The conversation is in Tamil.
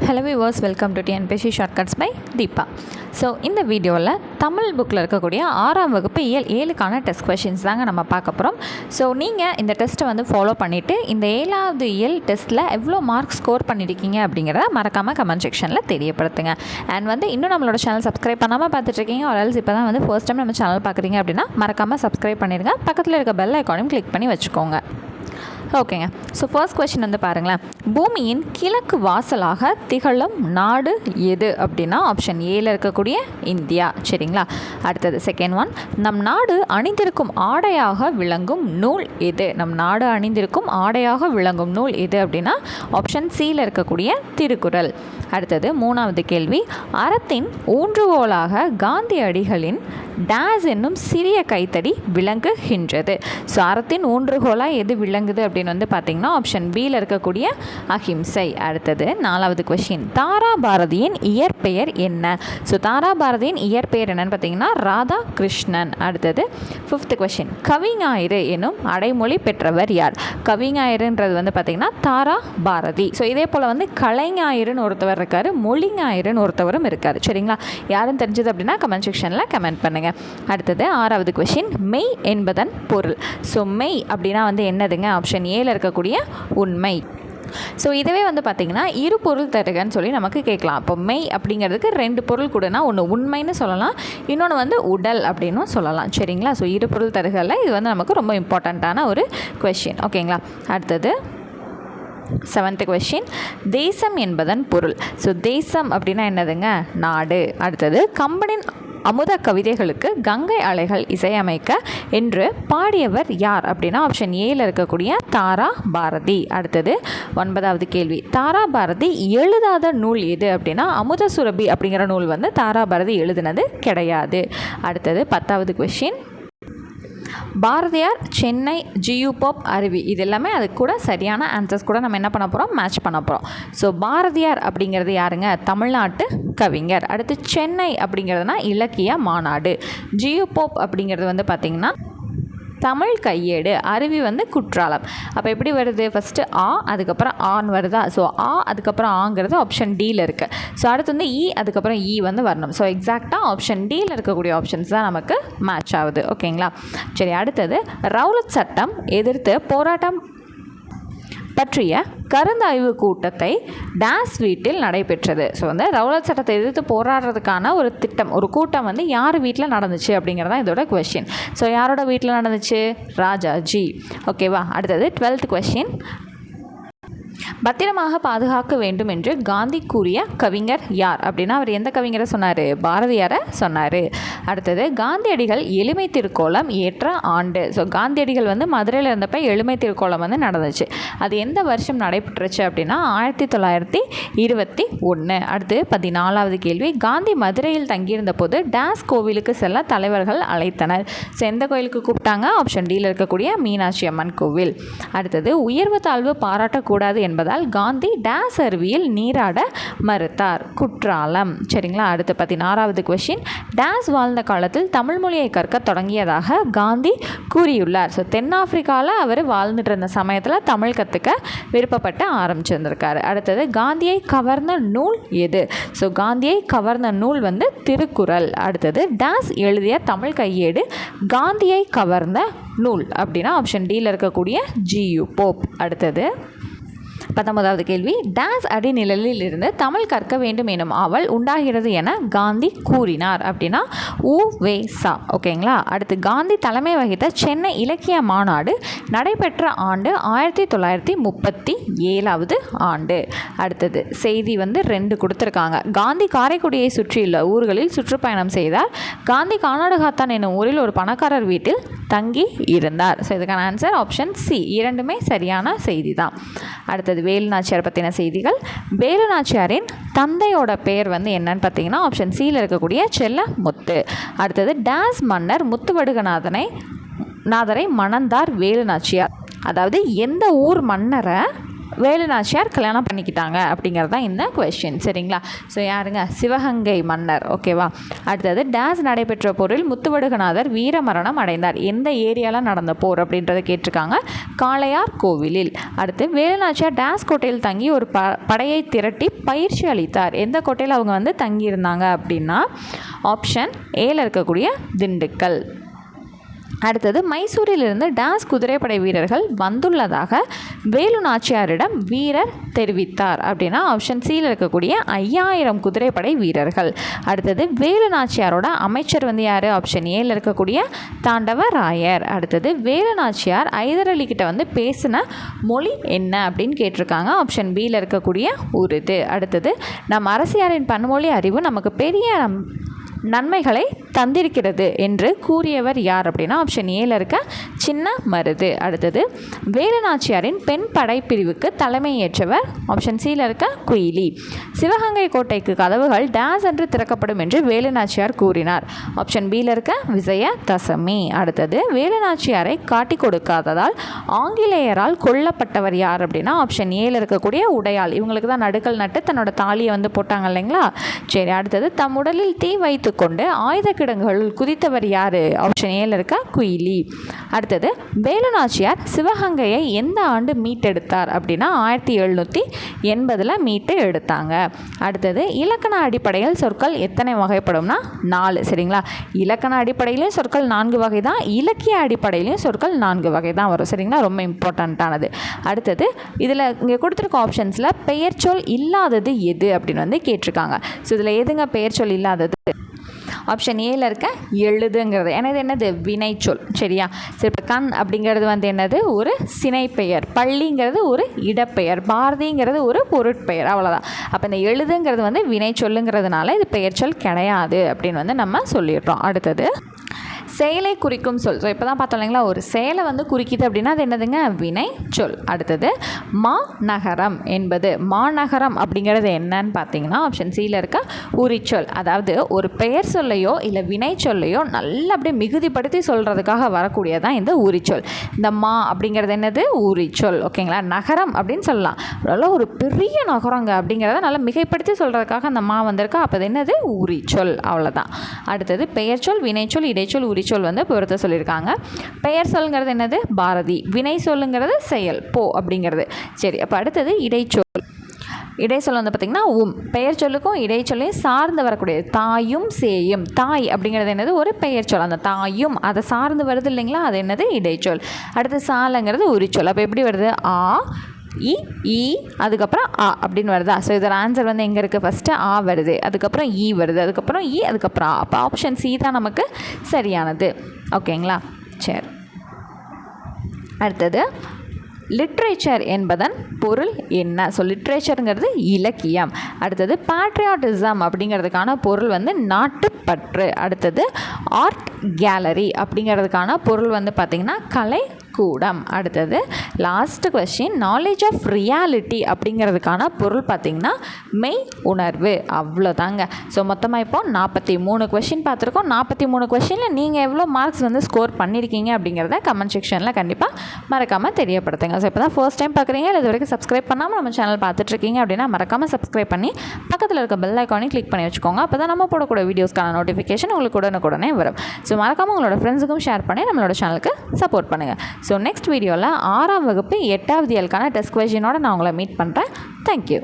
Hello viewers, welcome to TNPSC shortcuts by Deepa. So இந்த வீடியோவில் தமிழ் புக்கில் இருக்கக்கூடிய 6ஆம் வகுப்பு இயல் 7க்கான டெஸ்ட் கொஷின்ஸ் தாங்க நம்ம பார்க்க போகிறோம். ஸோ நீங்கள் இந்த டெஸ்ட்டை வந்து ஃபாலோ பண்ணிவிட்டு இந்த 7வது இயல் டெஸ்ட்டில் எவ்வளோ மார்க் ஸ்கோர் பண்ணியிருக்கீங்க அப்படிங்கிறத மறக்காமல் கமெண்ட் செக்ஷனில் தெரியப்படுத்துங்க. அண்ட் வந்து இன்னும் நம்மளோட சேனல் சப்ஸ்கிரைப் பண்ணாமல் பார்த்துட்ருக்கீங்க, ஒரு ஆல்ஸ் இப்போ தான் வந்து ஃபர்ஸ்ட் டைம் நம்ம சேனல் பார்க்குறீங்க அப்படின்னா மறக்காமல் சப்ஸ்கிரைப் பண்ணிடுங்க. பக்கத்தில் இருக்க பெல் ஐக்கானையும் கிளிக் பண்ணி வச்சுக்கோங்க. ஓகேங்க. ஸோ ஃபர்ஸ்ட் கொஸ்டின் வந்து பாருங்களேன். பூமியின் கிழக்கு வாசலாக திகழும் நாடு எது அப்படின்னா ஆப்ஷன் ஏல இருக்கக்கூடிய இந்தியா. சரிங்களா? அடுத்தது செகண்ட் ஒன், நம் நாடு அணிந்திருக்கும் ஆடையாக விளங்கும் நூல் எது? நம் நாடு அணிந்திருக்கும் ஆடையாக விளங்கும் நூல் எது அப்படின்னா ஆப்ஷன் சியில் இருக்கக்கூடிய திருக்குறள். அடுத்தது மூணாவது கேள்வி, அறத்தின் ஊன்றுகோலாக காந்தியடிகளின் டேஸ் என்னும் சிறிய கைத்தடி விளங்குகின்றது. ஸோ அறத்தின் ஊன்றுகோலாக எது விளங்குது அப்படின்னு வந்து பார்த்திங்கன்னா ஆப்ஷன் பியில் இருக்கக்கூடிய அஹிம்சை. அடுத்தது நாலாவது கொஷின், தாரா பாரதியின் இயற்பெயர் என்ன? ஸோ தாரா பாரதியின் இயற்பெயர் என்னன்னு பார்த்தீங்கன்னா ராதா கிருஷ்ணன். அடுத்தது ஃபிஃப்த் கொஷின், கவிஞாயிறு எனும் அடைமொழி பெற்றவர் யார்? கவிஞாயிறுன்றது வந்து பார்த்திங்கன்னா தாரா பாரதி. ஸோ இதே போல் வந்து கலைஞாயிறுன்னு ஒருத்தவர் இருக்கார், மொழிஞாயிறுன்னு ஒருத்தவரும் இருக்கார். சரிங்களா? யாரும் தெரிஞ்சது அப்படின்னா கமெண்ட் செக்ஷனில் கமெண்ட் பண்ணுங்கள். அடுத்தது ஆறாவது கொஷின், மெய் என்பதன் பொருள். ஸோ மெய் அப்படின்னா வந்து என்னதுங்க? ஆப்ஷன் ஏல இருக்கக்கூடிய உண்மை. ஸோ இதுவே வந்து பார்த்திங்கன்னா இரு பொருள் தருகன்னு சொல்லி நமக்கு கேட்கலாம். அப்போ மெய் அப்படிங்கிறதுக்கு ரெண்டு பொருள் கூடனா ஒன்று உண்மைன்னு சொல்லலாம், இன்னொன்று வந்து உடல் அப்படின்னும் சொல்லலாம். சரிங்களா? ஸோ இரு பொருள் தருகல இது வந்து நமக்கு ரொம்ப இம்பார்ட்டண்ட்டான ஒரு கொஷின். ஓகேங்களா? அடுத்தது செவன்த் கொஷின், தேசம் என்பதன் பொருள். ஸோ தேசம் அப்படின்னா என்னதுங்க? நாடு. அடுத்தது கம்பனின் அமுத கவிதைகளுக்கு கங்கை அலைகள் இசையமைக்க என்று பாடியவர் யார் அப்படின்னா ஆப்ஷன் ஏல இருக்கக்கூடிய தாரா பாரதி. அடுத்தது 9வது கேள்வி, தாரா பாரதி எழுதாத நூல் எது அப்படின்னா அமுத சுரபி அப்படிங்கிற நூல் வந்து தாரா பாரதி எழுதினது கிடையாது. அடுத்தது 10வது question, Bharathiyar, Chennai, G U Pope, அருவி இது எல்லாமே அது கூட சரியான ஆன்சர்ஸ் கூட நம்ம என்ன பண்ண போகிறோம்? மேட்ச் பண்ண போகிறோம். ஸோ பாரதியார் அப்படிங்கிறது யாருங்க? தமிழ்நாட்டு கவிஞர். அடுத்து சென்னை அப்படிங்கிறதுனா இலக்கிய மாநாடு. ஜியு போப் அப்படிங்கிறது வந்து பார்த்திங்கன்னா தமிழ் கையேடு. அருவி வந்து குற்றாலம். அப்போ எப்படி வருது? ஃபஸ்ட்டு ஆ அதுக்கப்புறம் ஆன் வருதா? ஸோ ஆ அதுக்கப்புறம் ஆங்கிறது ஆப்ஷன் டியில் இருக்குது. ஸோ அடுத்து வந்து இ அதுக்கப்புறம் இ வந்து வரணும். ஸோ எக்ஸாக்டாக ஆப்ஷன் டியில் இருக்கக்கூடிய ஆப்ஷன்ஸ் தான் நமக்கு மேட்ச் ஆகுது. ஓகேங்களா? சரி, அடுத்தது ரவுலட் சட்டம் எதிர்த்து போராட்டம் பற்றிய கருந்தாய்வு கூட்டத்தை டேஸ் வீட்டில் நடைபெற்றது. ஸோ வந்து ரவுலட் சட்டத்தை எதிர்த்து போராடுறதுக்கான ஒரு திட்டம், ஒரு கூட்டம் வந்து யார் வீட்டில் நடந்துச்சு அப்படிங்கிறதா இதோட கொஷின். ஸோ யாரோட வீட்டில் நடந்துச்சு? ராஜாஜி. ஓகேவா? அடுத்தது 12th கொஷின், பத்திரமாக பாதுகாக்க வேண்டும் என்று காந்தி கூறிய கவிஞர் யார் அப்படின்னா அவர் எந்த கவிஞரை சொன்னார்? பாரதியாரை சொன்னார். அடுத்தது காந்தியடிகள் எளிமை திருக்கோலம் ஏற்ற ஆண்டு. ஸோ காந்தியடிகள் வந்து மதுரையில் இருந்தப்போ எளிமை திருக்கோலம் வந்து நடந்துச்சு. அது எந்த வருஷம் நடைபெற்றுச்சு அப்படின்னா 1921. அடுத்து 14வது கேள்வி, காந்தி மதுரையில் தங்கியிருந்த போது டேஸ் கோவிலுக்கு செல்ல தலைவர்கள் அழைத்தனர். ஸோ எந்த கோயிலுக்கு கூப்பிட்டாங்க? ஆப்ஷன் டியில் இருக்கக்கூடிய மீனாட்சி அம்மன் கோவில். அடுத்தது உயர்வு தாழ்வு பாராட்டக்கூடாது என்பதால் காந்தி டேஸ் அருவியில் நீராட மறுத்தார். குற்றாலம். சரிங்களா? அடுத்து 16வது கொஷின், டேஸ் வாழ்ந்த காலத்தில் தமிழ் மொழியை கற்க தொடங்கியதாக காந்தி கூறியுள்ளார். ஸோ தென்னாப்பிரிக்காவில் அவர் வாழ்ந்துட்டு இருந்த சமயத்தில் தமிழ் கற்றுக்க விருப்பப்பட்டு ஆரம்பிச்சிருந்திருக்காரு. அடுத்தது காந்தியை கவர்ந்த நூல் எது? ஸோ காந்தியை கவர்ந்த நூல் வந்து திருக்குறள். அடுத்தது டேஸ் எழுதிய தமிழ் கையேடு காந்தியை கவர்ந்த நூல் அப்படின்னா ஆப்ஷன் டியில் இருக்கக்கூடிய ஜியு போப். அடுத்தது 19வது கேள்வி, டேஸ் அடிநிழலில் இருந்து தமிழ் கற்க வேண்டும் எனும் ஆவல் உண்டாகிறது என காந்தி கூறினார் அப்படின்னா உ.வே.சா. ஓகேங்களா? அடுத்து காந்தி தலைமை வகித்த சென்னை இலக்கிய மாநாடு நடைபெற்ற ஆண்டு 1937வது ஆண்டு. அடுத்தது செய்தி வந்து 2 கொடுத்துருக்காங்க. காந்தி காரைக்குடியை சுற்றியுள்ள ஊர்களில் சுற்றுப்பயணம் செய்தார். காந்தி கானாடுகாத்தான் என்னும் ஊரில் ஒரு பணக்காரர் வீட்டில் தங்கி இருந்தார். ஸோ இதுக்கான ஆன்சர் ஆப்ஷன் சி. இரண்டுமே சரியான செய்தி தான். அடுத்தது வேலு நாச்சியார் பற்றின செய்திகள். வேலு நாச்சியாரின் தந்தையோட பெயர் வந்து என்னன்னு பார்த்தீங்கன்னா ஆப்ஷன் சியில் இருக்கக்கூடிய செல்ல முத்து. அடுத்தது டேஸ் மன்னர் முத்துவடுகநாதரை மணந்தார் வேலு நாச்சியார். அதாவது எந்த ஊர் மன்னரை வேலு நாச்சியார் கல்யாணம் பண்ணிக்கிட்டாங்க அப்படிங்கிறது தான் இந்த கொஸ்டின். சரிங்களா? ஸோ யாருங்க? சிவகங்கை மன்னர். ஓகேவா? அடுத்தது டேஸ் நடைபெற்ற போரில் முத்துவடுகநாதர் வீரமரணம் அடைந்தார். எந்த ஏரியாவில் நடந்த போர் அப்படின்றத கேட்டிருக்காங்க. காளையார் கோவிலில். அடுத்து வேலு நாச்சியார் டேஸ் கோட்டையில் தங்கி ஒரு படையை திரட்டி பயிற்சி அளித்தார். எந்த கோட்டையில் அவங்க வந்து தங்கியிருந்தாங்க அப்படின்னா ஆப்ஷன் ஏல இருக்கக்கூடிய திண்டுக்கல். அடுத்தது மைசூரிலிருந்து டாஸ் குதிரைப்படை வீரர்கள் வந்துள்ளதாக வேலு நாச்சியாரிடம் வீரர் தெரிவித்தார் அப்படின்னா ஆப்ஷன் சியில் இருக்கக்கூடிய 5000 குதிரைப்படை வீரர்கள். அடுத்தது வேலு நாச்சியாரோட அமைச்சர் வந்து யார்? ஆப்ஷன் ஏல இருக்கக்கூடிய தாண்டவராயர். அடுத்தது வேலு நாச்சியார் ஐதர் அலி கிட்ட வந்து பேசின மொழி என்ன அப்படின்னு கேட்டிருக்காங்க. ஆப்ஷன் பியில் இருக்கக்கூடிய உருது. அடுத்தது நம் அரசியாரின் பன்மொழி அறிவு நமக்கு பெரிய நன்மைகளை தந்திருக்கிறது என்று கூறியவர் யார் அப்படின்னா ஆப்ஷன் ஏல இருக்க சின்ன மருது. அடுத்தது வேலு நாச்சியாரின் பெண் படைப்பிரிவுக்கு தலைமையேற்றவர் ஆப்ஷன் சியில் இருக்க குயிலி. சிவகங்கை கோட்டைக்கு கதவுகள் டேஸ் என்று திறக்கப்படும் என்று வேலு நாச்சியார் கூறினார். ஆப்ஷன் பியில் இருக்க விஜய தசமி. அடுத்தது வேலு நாச்சியாரை காட்டி கொடுக்காததால் ஆங்கிலேயரால் கொல்லப்பட்டவர் யார் அப்படின்னா ஆப்ஷன் ஏல இருக்கக்கூடிய உடையாள். இவங்களுக்கு தான் நடுக்கல் நட்டு தன்னோட தாலியை வந்து போட்டாங்க இல்லைங்களா? சரி. அடுத்தது தம் உடலில் தீ வைத்து கொண்டு ஆயுத கிடங்குகளில் குதித்தவர் யார்? ஆப்ஷன் ஏல இருக்க குயிலி. அடுத்தது வேலு நாச்சியார் சிவகங்கையை எந்த ஆண்டு மீட்டெடுத்தார் அப்படின்னா 1780 மீட்டு எடுத்தாங்க. அடுத்தது இலக்கண அடிப்படையில் சொற்கள் எத்தனை வகைப்படும்னா 4. சரிங்களா? இலக்கண அடிப்படையிலையும் சொற்கள் 4 வகை தான், இலக்கிய அடிப்படையிலையும் சொற்கள் 4 வகை தான் வரும். சரிங்களா? ரொம்ப இம்பார்ட்டண்ட்டானது. அடுத்தது இதில் இங்கே கொடுத்துருக்க ஆப்ஷன்ஸில் பெயர் சொல் இல்லாதது எது அப்படின்னு வந்து கேட்டிருக்காங்க. ஸோ இதில் எதுங்க பெயர் சொல் இல்லாதது? ஆப்ஷன் ஏல இருக்க எழுதுங்கிறது. ஏன்னா இது என்னது? வினைச்சொல். சரியா? சரி. இப்போ கண் அப்படிங்கிறது வந்து என்னது? ஒரு சினைப்பெயர். பள்ளிங்கிறது ஒரு இடப்பெயர். பாரதிங்கிறது ஒரு பொருட்பெயர். அவ்வளோதான். அப்போ இந்த எழுதுங்கிறது வந்து வினைச்சொல்லுங்கிறதுனால இது பெயர் சொல் கிடையாது அப்படின்னு வந்து நம்ம சொல்லிடுறோம். அடுத்தது செயலை குறிக்கும் சொல். ஸோ இப்போ தான் பார்த்தோம் இல்லைங்களா? ஒரு செயலை வந்து குறிக்கிது அப்படின்னா அது என்னதுங்க? வினை சொல். அடுத்தது மாநகரம் என்பது. மாநகரம் அப்படிங்கிறது என்னன்னு பார்த்தீங்கன்னா ஆப்ஷன் சியில் இருக்க உரிச்சொல். அதாவது ஒரு பெயர் சொல்லையோ இல்லை வினை சொல்லையோ நல்லா அப்படியே மிகுதிப்படுத்தி சொல்கிறதுக்காக வரக்கூடியதான் இந்த உரிச்சொல். இந்த மா அப்படிங்கிறது என்னது? உரிச்சொல். ஓகேங்களா? நகரம் அப்படின்னு சொல்லலாம். அதனால ஒரு பெரிய நகரங்க அப்படிங்கிறத நல்லா மிகைப்படுத்தி சொல்கிறதுக்காக அந்த மா வந்திருக்கா. அப்போ அது என்னது? உரிச்சொல். அவ்வளோதான். அடுத்தது பெயர் சொல், வினைச்சொல், இடைச்சொல், உரிச்சொல் வந்து பொறுத்த சொல்லியிருக்காங்க. பெயர் சொல்லுங்கிறது என்னது? பாரதி. வினை சொல்லுங்கிறது செயல் போ அப்படிங்கிறது. சரி. அப்போ அடுத்தது இடைச்சொல். இடைச்சொல் வந்து பார்த்திங்கன்னா பெயர் சொல்லுக்கும் இடைச்சொல்லையும் சார்ந்து வரக்கூடியது. தாயும் சேயும். தாய் அப்படிங்கிறது என்னது? ஒரு பெயர் சொல். அந்த தாயும் அதை சார்ந்து வருது இல்லைங்களா? அது என்னது? இடைச்சொல். அடுத்து சாலங்கிறது உரிச்சொல். அப்போ எப்படி வருது? ஆ இ அதுக்கப்புறம் ஆ அப்படின்னு வருதா? ஸோ இதோட ஆன்சர் வந்து எங்கே இருக்குது? ஃபஸ்ட்டு ஆ வருது, அதுக்கப்புறம் ஈ வருது, அதுக்கப்புறம் இ, அதுக்கப்புறம் ஆ. அப்போ ஆப்ஷன் சி தான் நமக்கு சரியானது. ஓகேங்களா? சரி. அடுத்தது லிட்ரேச்சர் என்பதன் பொருள் என்ன? ஸோ லிட்ரேச்சருங்கிறது இலக்கியம். அடுத்தது பேட்ரியாட்டிசம் அப்படிங்கிறதுக்கான பொருள் வந்து நாட்டுப்பற்று. அடுத்தது ஆர்ட் கேலரி அப்படிங்கிறதுக்கான பொருள் வந்து பார்த்திங்கன்னா கலை கூடம். அடுத்தது last question knowledge of reality அப்படிங்கிறதுக்கான பொருள் பார்த்திங்கன்னா மெய் உணர்வு. அவ்வளோதாங்க. ஸோ மொத்தமாக இப்போ 43 கொஸ்டின் பார்த்துருக்கோம். 43 கொஸ்டினில் நீங்கள் எவ்வளோ மார்க்ஸ் வந்து ஸ்கோர் பண்ணியிருக்கீங்க அப்படிங்கிறத கமெண்ட் செக்ஷனில் கண்டிப்பாக மறக்காமல் தெரியப்படுத்துங்க. ஸோ இப்போ தான் ஃபர்ஸ்ட் டைம் பார்க்குறீங்க, இல்லை இது வரைக்கும் சப்ஸ்கிரைப் பண்ணாமல் நம்ம சேனல் பார்த்துட்ருக்கீங்க அப்படின்னா மறக்காமல் சப்ஸ்கிரைப் பண்ணி பக்கத்தில் இருக்க பெல் ஐக்கானையும் கிளிக் பண்ணி வச்சுக்கோங்க. அப்போ தான் நம்ம போடக்கூடிய வீடியோஸ்க்கான நோட்டிஃபிகேஷன் உங்களுக்கு உடனே வரும். ஸோ மறக்காமல் உங்களோட ஃப்ரெண்ட்ஸுக்கும் ஷேர் பண்ணி நம்மளோட சேனலுக்கு சப்போர்ட் பண்ணுங்கள். ஸோ நெக்ஸ்ட் வீடியோவில் 6ஆம் வகுப்பு 8வது இயலுக்கான டெஸ்ட் கொஸ்டினோட நான் உங்களை மீட் பண்ணுறேன். தேங்க்யூ.